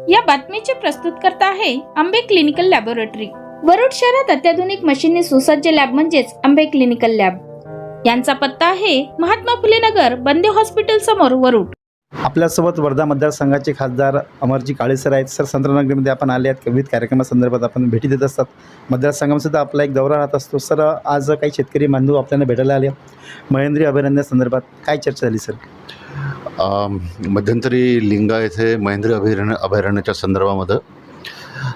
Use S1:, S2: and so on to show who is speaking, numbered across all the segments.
S1: या बातमीचे प्रस्तुतकर्ता आहे आंबे क्लिनिकल लॅबोरेटरी। वरुड शहरात अत्याधुनिक मशीनने सुसज्ज लॅब म्हणजेच आंबे क्लिनिकल लॅब। यांचा पत्ता आहे महात्मा फुले नगर, बंदे हॉस्पिटल समोर, वरुड।
S2: आपल्यासोबत वर्धा मतदारसंघाचे खासदार अमरजी काळे सर आहेत। सर, संत्रनगरीमध्ये आपण आले आहेत, विविध कार्यक्रमासंदर्भात आपण भेटी देत असतात। मतदारसंघामध्ये सुद्धा आपला एक दौरा राहत असतो। सर, आज काही शेतकरी बांधव आपल्याला भेटायला आले, महेंद्री अभयारण्यासंदर्भात काय चर्चा झाली सर?
S3: मध्यंतरी लिंगा येथे महेंद्री अभयारण्याच्या संदर्भामध्ये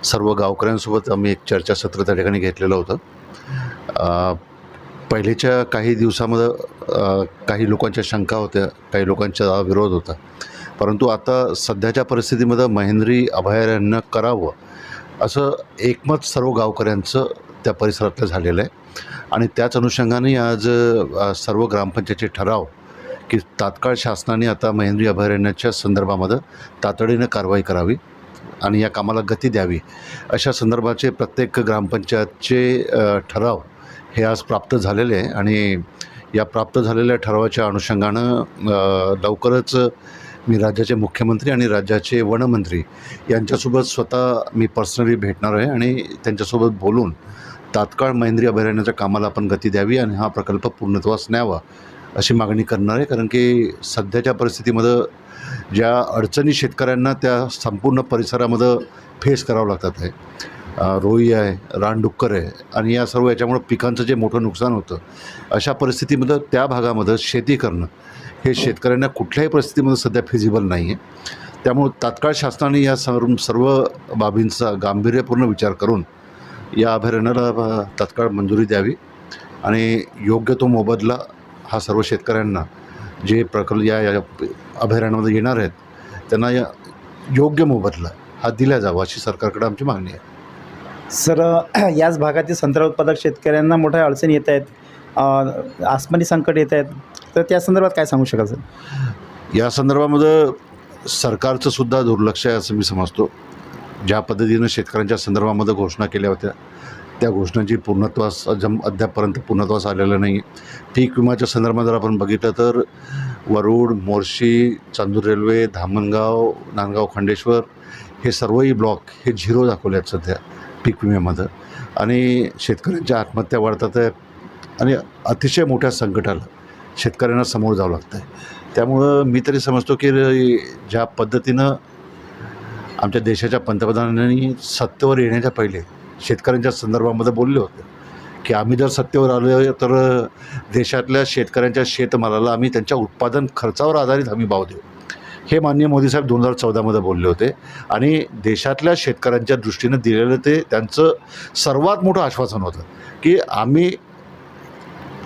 S3: सर्व गावकऱ्यांसोबत आम्ही एक चर्चासत्र त्या ठिकाणी घेतलेलं होतं। पहिलेच्या काही दिवसामध्ये काही लोकांच्या शंका होत्या, काही लोकांचा विरोध होता, परंतु आता सध्याच्या परिस्थितीमध्ये महेंद्री अभयारण्य करावं असं एकमत सर्व गावकऱ्यांचं त्या परिसरातलं झालेलं आहे। आणि त्याच अनुषंगाने आज सर्व ग्रामपंचायतीचे ठराव की तात्काळ शासनाने आता महेंद्री अभयारण्याच्या संदर्भामध्ये तातडीनं कारवाई करावी आणि या कामाला गती द्यावी, अशा संदर्भाचे प्रत्येक ग्रामपंचायतचे ठराव हे आज प्राप्त झालेले आहे। आणि या प्राप्त झालेल्या ठरावाच्या अनुषंगानं लवकरच मी राज्याचे मुख्यमंत्री आणि राज्याचे वनमंत्री यांच्यासोबत स्वतः मी पर्सनली भेटणार आहे आणि त्यांच्यासोबत बोलून तात्काळ महेंद्री अभयारण्याच्या कामाला आपण गती द्यावी आणि हा प्रकल्प पूर्णत्वास न्यावा अशी मागणी करणार आहे। कारण की सध्याच्या परिस्थितीमध्ये ज्या अडचणी शेतकऱ्यांना त्या संपूर्ण परिसरामध्ये फेस करावं लागतात आहे, रोई आहे, रानडुक्कर आहे आणि या सर्व याच्यामुळं पिकांचं जे मोठं नुकसान होतं, अशा परिस्थितीमध्ये त्या भागामध्ये शेती करणं हे शेतकऱ्यांना कुठल्याही परिस्थितीमध्ये सध्या फिजिबल नाही आहे। त्यामुळं तात्काळ शासनाने या सर्व बाबींचा गांभीर्यपूर्ण विचार करून या अभयारण्याला तात्काळ मंजुरी द्यावी आणि योग्य तो मोबदला हा सर्व शेतकऱ्यांना जे या अभयारण्यामध्ये येणार आहेत त्यांना योग्य मोबदला हा दिला जावा अशी सरकारकडे आमची मागणी आहे।
S2: सर, याच भागातील संत्रा उत्पादक शेतकऱ्यांना मोठ्या अडचणी येत आहेत, आसमानी संकट येत आहेत, तर त्या संदर्भात काय सांगू शकाल सर?
S3: या संदर्भामध्ये सरकारचं सुद्धा दुर्लक्ष आहे असं मी समजतो। ज्या पद्धतीनं शेतकऱ्यांच्या संदर्भामध्ये घोषणा केल्या होत्या त्या घोषणांची अद्यापपर्यंत पूर्णत्वास आलेलं नाही आहे। पीक विम्याच्या संदर्भात जर आपण बघितलं तर वरुड, मोर्शी, चांदूर रेल्वे, धामणगाव, नांदगाव, खंडेश्वर हे सर्वही ब्लॉक हे झिरो दाखवले आहेत सध्या पीक विम्यामध्ये आणि शेतकऱ्यांच्या आत्महत्या वाढतात आहेत आणि अतिशय मोठ्या संकटाला शेतकऱ्यांना समोर जावं लागतं आहे। त्यामुळं मी तरी समजतो की ज्या पद्धतीनं आमच्या देशाच्या पंतप्रधानांनी सत्तेवर येण्याच्या पहिले शेतकऱ्यांच्या संदर्भामध्ये बोलले होते की आम्ही जर सत्तेवर आलो तर देशातल्या शेतकऱ्यांच्या शेतमालाला आम्ही त्यांच्या उत्पादन खर्चावर आधारित हमीभाव देऊ, हे माननीय मोदी साहेब 2014मध्ये बोलले होते आणि देशातल्या शेतकऱ्यांच्या दृष्टीनं दिलेलं ते त्यांचं सर्वात मोठं आश्वासन होतं की आम्ही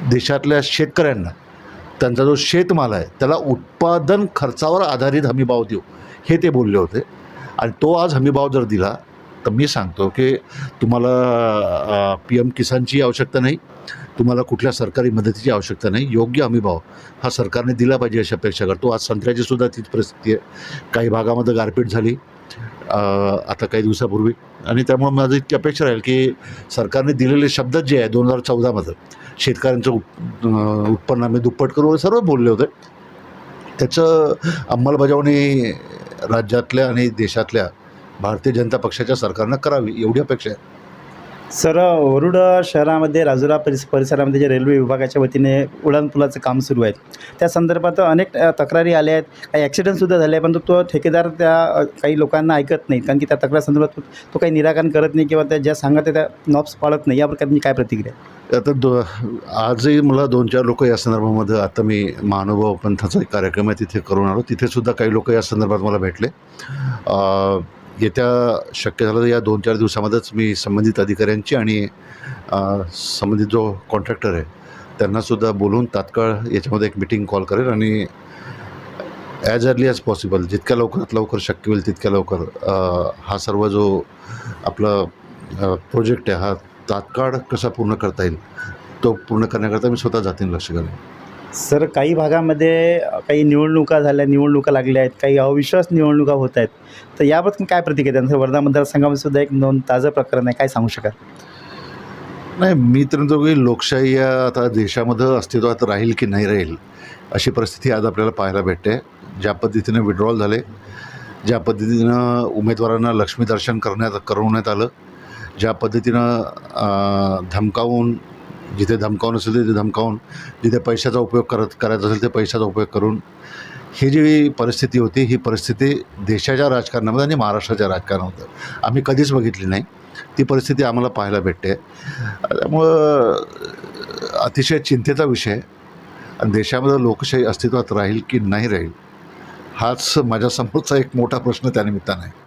S3: देशातल्या शेतकऱ्यांना त्यांचा जो शेतमाल आहे त्याला उत्पादन खर्चावर आधारित हमीभाव देऊ, हे ते बोलले होते। आणि तो आज हमीभाव जर दिला तर मी सांगतो की तुम्हाला PM किसानची आवश्यकता नाही, तुम्हाला कुठल्या सरकारी मदतीची आवश्यकता नाही, योग्य हमीभाव हा सरकारने दिला पाहिजे अशी अपेक्षा करतो। आज संत्र्याची सुद्धा तीच परिस्थिती आहे, काही भागामध्ये गारपीट झाली आता काही दिवसापूर्वी आणि त्यामुळे माझी इतकी अपेक्षा राहील की सरकारने दिलेले शब्द जे आहे 2014मध्ये शेतकऱ्यांचं उत्पन्न आम्ही दुप्पट करू सर्व बोलले होते, त्याचं अंमलबजावणी राज्यातल्या आणि देशातल्या भारतीय जनता पक्षाच्या सरकारनं करावी एवढी अपेक्षा आहे।
S2: सर, वरुड शहरामध्ये राजुरा परिसरामध्ये जे रेल्वे विभागाच्या वतीने उड्डाणपुलाचं काम सुरू आहे, त्या संदर्भात अनेक तक्रारी आल्या आहेत, काही ॲक्सिडेंटसुद्धा झाले आहे, परंतु तो ठेकेदार त्या काही लोकांना ऐकत नाही, कारण की त्या तक्रार संदर्भात तो काही निराकरण करत नाही किंवा त्या ज्या सांगत त्या नॉब्स पाळत नाही। या प्रकारे काय प्रतिक्रिया?
S3: आता आजही मला 2-4 लोक या संदर्भामध्ये, आता मी महानुभाव पंथाचा एक कार्यक्रम आहे तिथे करून आलो, तिथेसुद्धा काही लोक या संदर्भात मला भेटले। येत्या शक्य झालं तर या 2-4 दिवसामध्येच मी संबंधित अधिकाऱ्यांची आणि संबंधित जो कॉन्ट्रॅक्टर आहे त्यांनासुद्धा बोलून तात्काळ याच्यामध्ये एक मीटिंग कॉल करेल आणि ॲज अर्ली ॲज पॉसिबल जितक्या लवकरात लवकर शक्य होईल तितक्या लवकर हा सर्व जो आपला प्रोजेक्ट आहे हा तात्काळ कसा पूर्ण करता येईल तो पूर्ण करण्याकरता मी स्वतः जातीनं लक्ष घालेन।
S2: सर, काही भागामध्ये काही निवडणुका झाल्या, निवडणुका लागल्या आहेत, काही अविश्वास निवडणुका होत आहेत, तर याबद्दल काय प्रतिक्रिया? त्यांचं वर्धा मतदारसंघामध्ये सुद्धा एक नोंद ताजं प्रकरण आहे, काय सांगू शकाल?
S3: नाही, मी तर म्हणतो की लोकशाही या आता देशामध्ये अस्तित्वात राहील की नाही राहील अशी परिस्थिती आज आपल्याला पाहायला भेटते। ज्या पद्धतीने विड्रॉल झाले, ज्या पद्धतीनं उमेदवारांना लक्ष्मीदर्शन करवण्यात आलं, ज्या पद्धतीनं धमकावून, जिथे धमकावून असेल तिथे धमकावून, जिथे पैशाचा उपयोग करायचा असेल ते पैशाचा उपयोग करून, ही जी परिस्थिती होती, ही परिस्थिती देशाच्या राजकारणामध्ये आणि महाराष्ट्राच्या राजकारणामध्ये आम्ही कधीच बघितली नाही. ती परिस्थिती आम्हाला पाहायला भेटते. त्यामुळं अतिशय चिंतेचा विषय आहे. आणि देशामध्ये लोकशाही अस्तित्वात राहील की नाही राहील, हाच माझ्यासमोरचा एक मोठा प्रश्न त्यानिमित्तानं आहे.